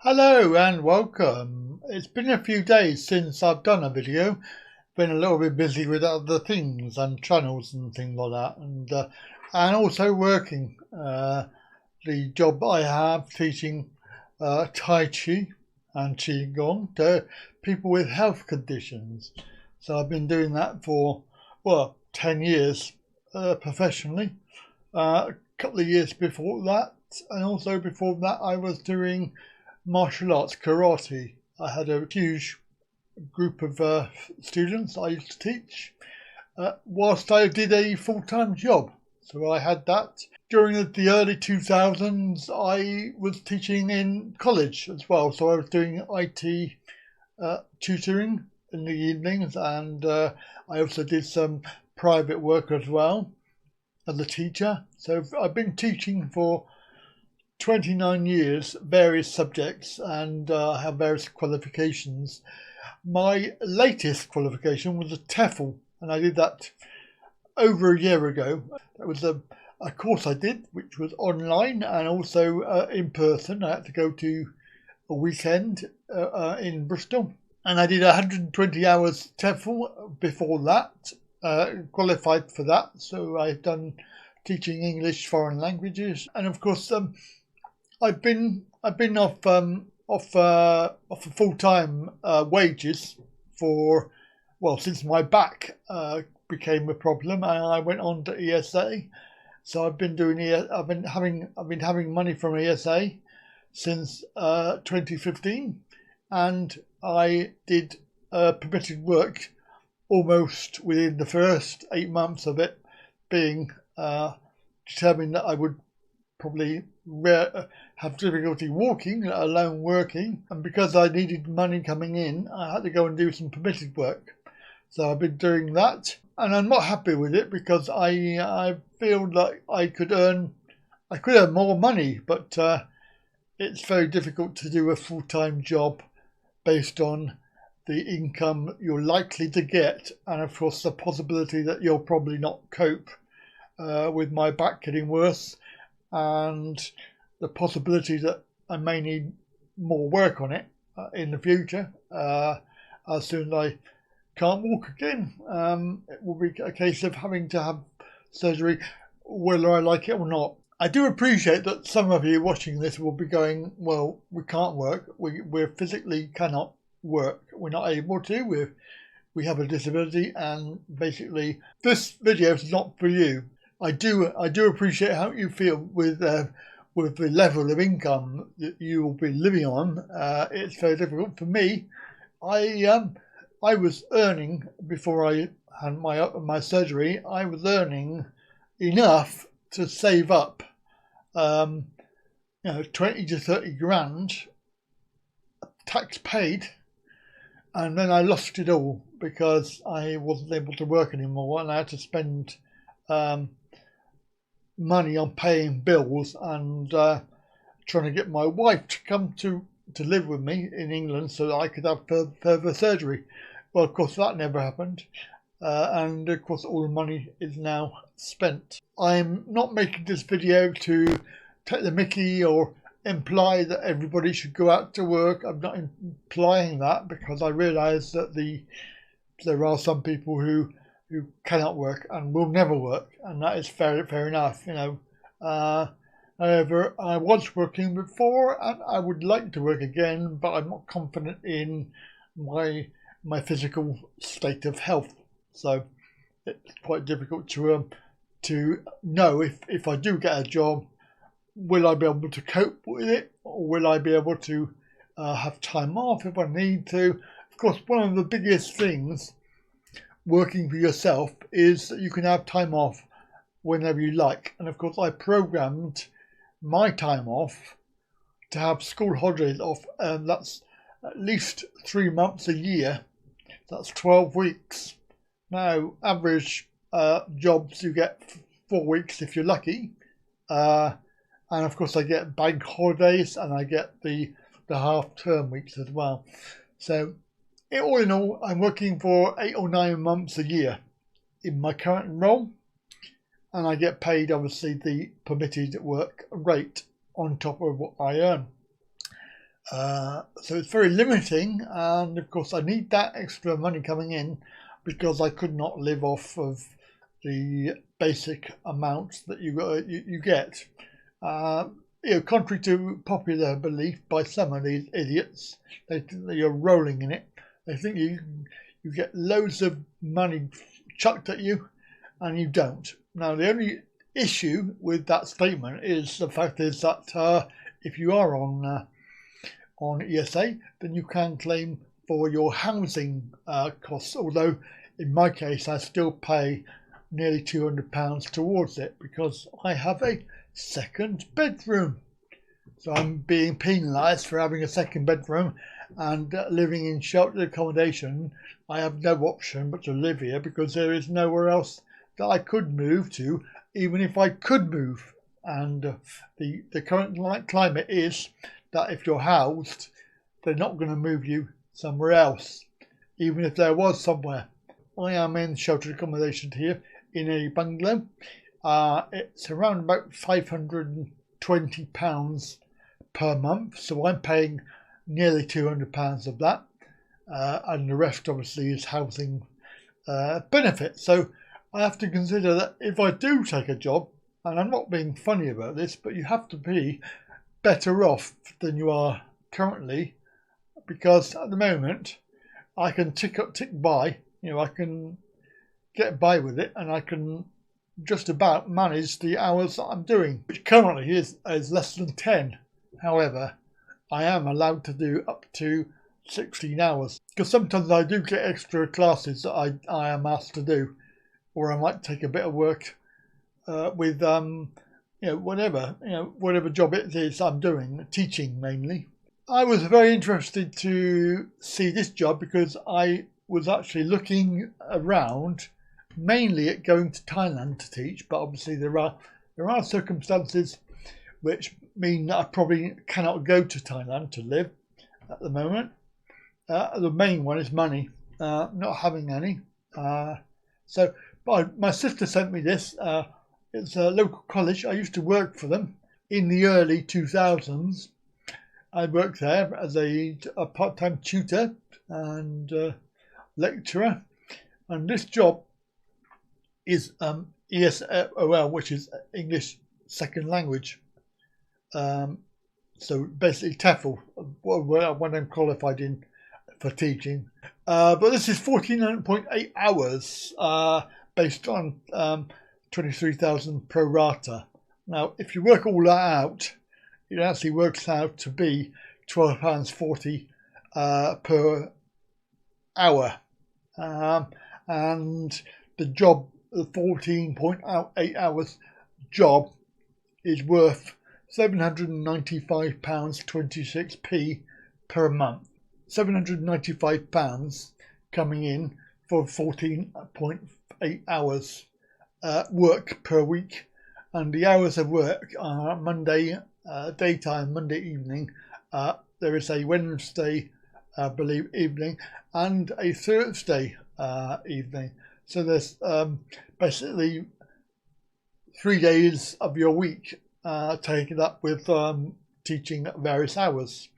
Hello and welcome. It's been a few days since I've done a video. Been a little bit busy with other things and channels and things like that, and also working. The job I have teaching Tai Chi and Qigong to people with health conditions. So I've been doing that for 10 years professionally. A couple of years before that, and also before that, I was doing martial arts, karate. I had a huge group of students I used to teach whilst I did a full-time job. So I had that. During the early 2000s, I was teaching in college as well. So I was doing IT tutoring in the evenings, and I also did some private work as well as a teacher. So I've been teaching for 29 years, various subjects, and have various qualifications. My latest qualification was a TEFL, and I did that over a year ago. That was a course I did, which was online and also in person. I had to go to a weekend in Bristol, and I did 120 hours TEFL before that, qualified for that. So I've done teaching English, foreign languages, and of course I've been off full time wages for since my back became a problem, and I went on to ESA. So I've been having money from ESA since 2015, and I did permitted work almost within the first 8 months of it, being determined that I would probably have difficulty walking, let alone working. And because I needed money coming in, I had to go and do some permitted work. So I've been doing that, and I'm not happy with it because I feel like I could earn more money, but it's very difficult to do a full-time job based on the income you're likely to get, and of course the possibility that you'll probably not cope with my back getting worse, and the possibility that I may need more work on it in the future as soon as I can't walk again. It will be a case of having to have surgery whether I like it or not. I do appreciate that some of you watching this will be going, well, we can't work. We physically cannot work. We're not able to. We have a disability, and basically this video is not for you. I do appreciate how you feel with the level of income that you will be living on. It's very difficult for me. I was earning before I had my surgery. I was earning enough to save up, 20 to 30 grand, tax paid, and then I lost it all because I wasn't able to work anymore, and I had to spend money on paying bills and trying to get my wife to come to live with me in England so that I could have further surgery. Well, of course, that never happened. And of course, all the money is now spent. I'm not making this video to take the mickey or imply that everybody should go out to work. I'm not implying that, because I realise that there are some people who cannot work and will never work, and that is fair enough, however, I was working before, and I would like to work again, but I'm not confident in my physical state of health, so it's quite difficult to know if I do get a job, will I be able to cope with it, or will I be able to have time off if I need to. Of course, one of the biggest things working for yourself is that you can have time off whenever you like. And of course, I programmed my time off to have school holidays off, and that's at least 3 months a year. That's 12 weeks. Now, average jobs, you get 4 weeks if you're lucky. And of course, I get bank holidays, and I get the half-term weeks as well. So all in all, I'm working for 8 or 9 months a year in my current role, and I get paid, obviously, the permitted work rate on top of what I earn. So it's very limiting, and of course I need that extra money coming in because I could not live off of the basic amount that you get. Contrary to popular belief by some of these idiots, they think that you're rolling in it. They think you get loads of money chucked at you, and you don't. Now the only issue with that statement is the fact is that if you are on ESA, then you can claim for your housing costs. Although in my case, I still pay nearly £200 towards it because I have a second bedroom. So I'm being penalised for having a second bedroom and living in sheltered accommodation. I have no option but to live here because there is nowhere else that I could move to, even if I could move. And the current climate is that if you're housed, they're not going to move you somewhere else, even if there was somewhere. I am in sheltered accommodation here in a bungalow. It's around about £520 per month, so I'm paying nearly £200 of that, and the rest obviously is housing benefit. So I have to consider that if I do take a job, and I'm not being funny about this, but you have to be better off than you are currently, because at the moment I can tick by, I can get by with it, and I can just about manage the hours that I'm doing, which currently is less than 10. However, I am allowed to do up to 16 hours because sometimes I do get extra classes that I am asked to do, or I might take a bit of work with whatever job it is I'm doing, teaching mainly. I was very interested to see this job because I was actually looking around mainly at going to Thailand to teach, but obviously there are circumstances which mean that I probably cannot go to Thailand to live at the moment. The main one is money, not having any. But my sister sent me this. It's a local college. I used to work for them in the early 2000s. I worked there as a part-time tutor and lecturer, and this job is ESOL, which is English Second Language. So basically TEFL, when I'm qualified in for teaching. But this is 49.8 hours based on 23,000 pro rata. Now, if you work all that out, it actually works out to be £12.40 per hour. And the job, the 14.8 hours job, is worth £795.26p per month. £795 coming in for 14.8 hours work per week, and the hours of work are Monday daytime, Monday evening. There is a Wednesday, I believe, evening, and a Thursday evening. So there's basically 3 days of your week taken up with teaching at various hours.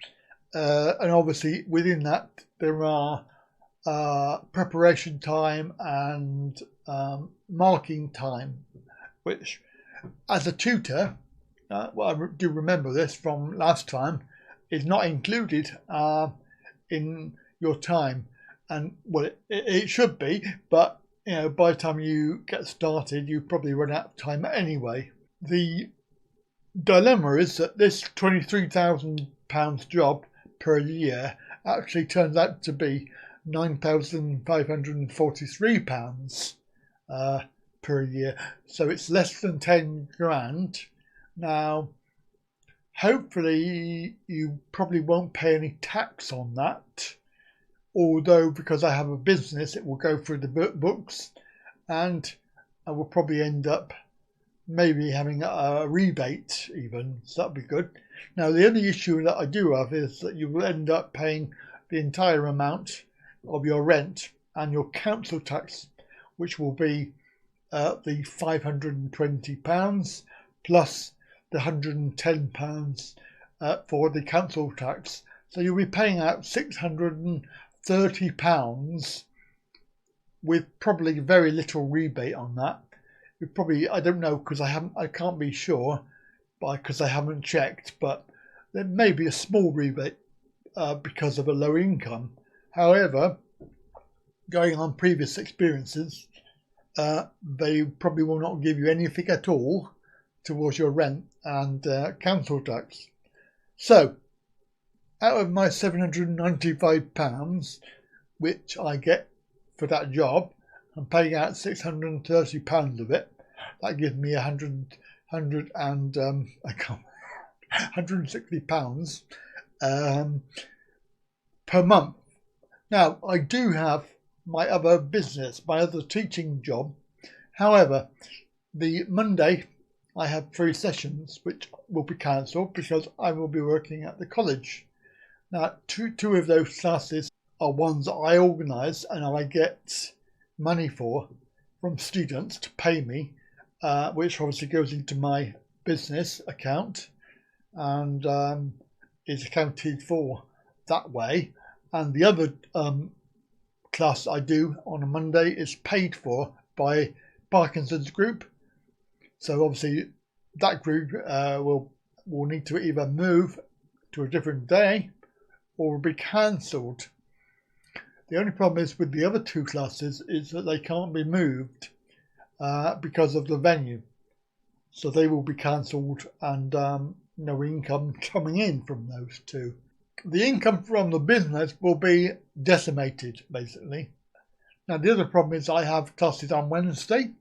And obviously within that there are preparation time and marking time, which as a tutor, I do remember this from last time, is not included in your time. And well, it should be, but by the time you get started, you probably run out of time anyway. The dilemma is that this £23,000 job per year actually turns out to be £9,543 per year. So it's less than 10 grand. Now, hopefully you probably won't pay any tax on that. Although, because I have a business, it will go through the books, and I will probably end up maybe having a rebate even, so that'd be good. Now, the only issue that I do have is that you will end up paying the entire amount of your rent and your council tax, which will be the £520 plus the £110 for the council tax. So you'll be paying out £630 with probably very little rebate on that. You probably, I don't know, because I can't be sure, because I haven't checked, but there may be a small rebate because of a low income. However, going on previous experiences, they probably will not give you anything at all towards your rent and council tax. So, out of my £795, which I get for that job, I'm paying out £630 of it. That gives me £160 per month. Now, I do have my other business, my other teaching job. However, the Monday I have 3 sessions which will be cancelled because I will be working at the college. Now, two of those classes are ones that I organise and I get money for from students to pay me, which obviously goes into my business account and is accounted for that way. And the other class I do on a Monday is paid for by Parkinson's group. So obviously that group will need to either move to a different day or be cancelled. The only problem is with the other 2 classes is that they can't be moved because of the venue. So they will be cancelled and no income coming in from those 2. The income from the business will be decimated, basically. Now, the other problem is I have classes on Wednesday,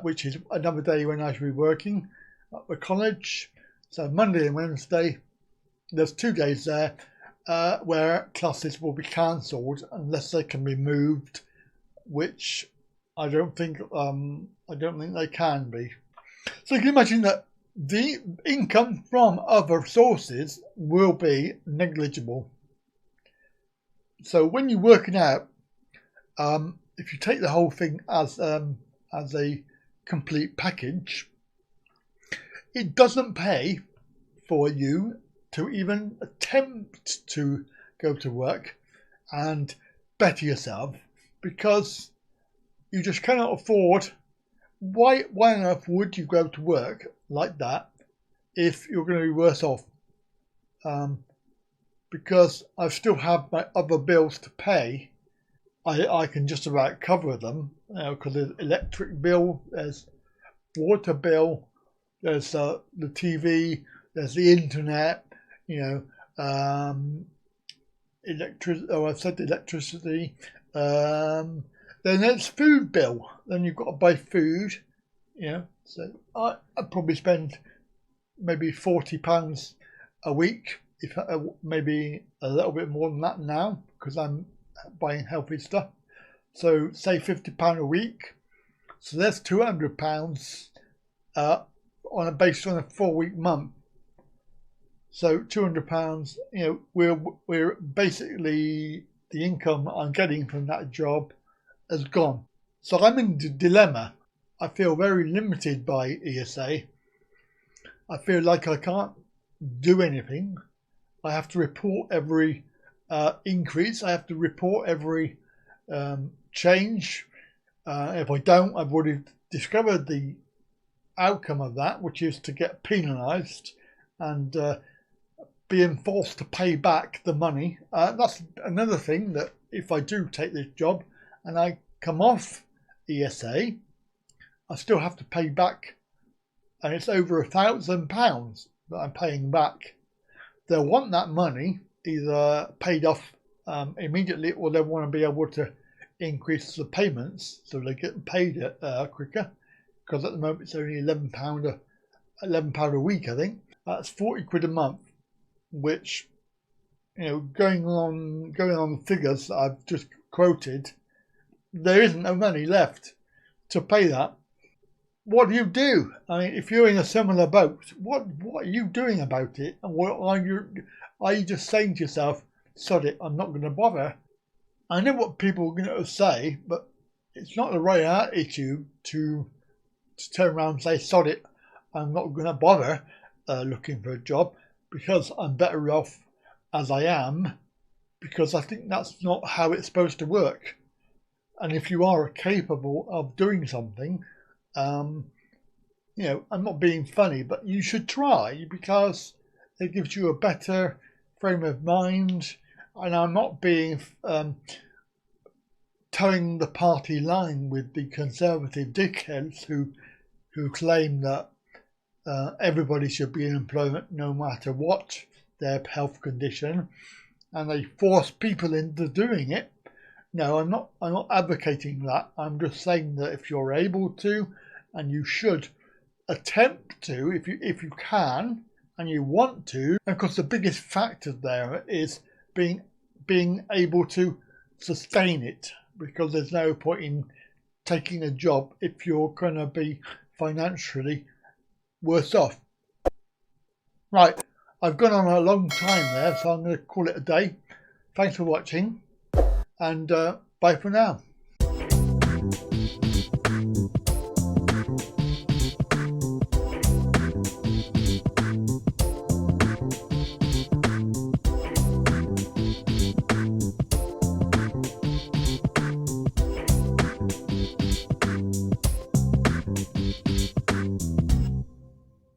which is another day when I should be working at the college. So Monday and Wednesday, there's 2 days there where classes will be cancelled unless they can be moved, which I don't think they can be. So you can imagine that the income from other sources will be negligible. So when you're working out, if you take the whole thing as a complete package, it doesn't pay for you to even attempt to go to work and better yourself, because you just cannot afford. Why on earth would you go to work like that if you're going to be worse off? Because I still have my other bills to pay. I can just about cover them, because there's electric bill, there's water bill, there's the TV, there's the internet, electricity. Then there's food bill. Then you've got to buy food. So I probably spend maybe £40 a week, if maybe a little bit more than that now, because I'm buying healthy stuff. So say £50 a week. So that's £200 based on a 4-week month. So £200. We're basically, the income I'm getting from that job has gone. So I'm in the dilemma. I feel very limited by ESA. I feel like I can't do anything. I have to report every increase. I have to report every change. If I don't, I've already discovered the outcome of that, which is to get penalised and being forced to pay back the money. That's another thing, that if I do take this job and I come off ESA, I still have to pay back, and it's over £1,000 that I'm paying back. They'll want that money either paid off immediately, or they want to be able to increase the payments so they get paid quicker, because at the moment it's only £11 a week, I think. That's £40 a month, which, going on the figures that I've just quoted, there isn't no money left to pay that. What do you do? I mean, if you're in a similar boat, what are you doing about it? And what are you just saying to yourself, sod it, I'm not going to bother? I know what people are going to say, but it's not the right attitude to turn around and say, sod it, I'm not going to bother looking for a job, because I'm better off as I am, because I think that's not how it's supposed to work. And if you are capable of doing something, I'm not being funny, but you should try, because it gives you a better frame of mind. And I'm not being towing the party line with the conservative dickheads who claim that everybody should be in employment no matter what their health condition, and they force people into doing it. No, I'm not advocating that. I'm just saying that if you're able to, and you should attempt to, if you can and you want to. And of course, the biggest factor there is being able to sustain it, because there's no point in taking a job if you're going to be financially worse off. Right, I've gone on a long time there, so I'm going to call it a day. Thanks for watching, and bye for now.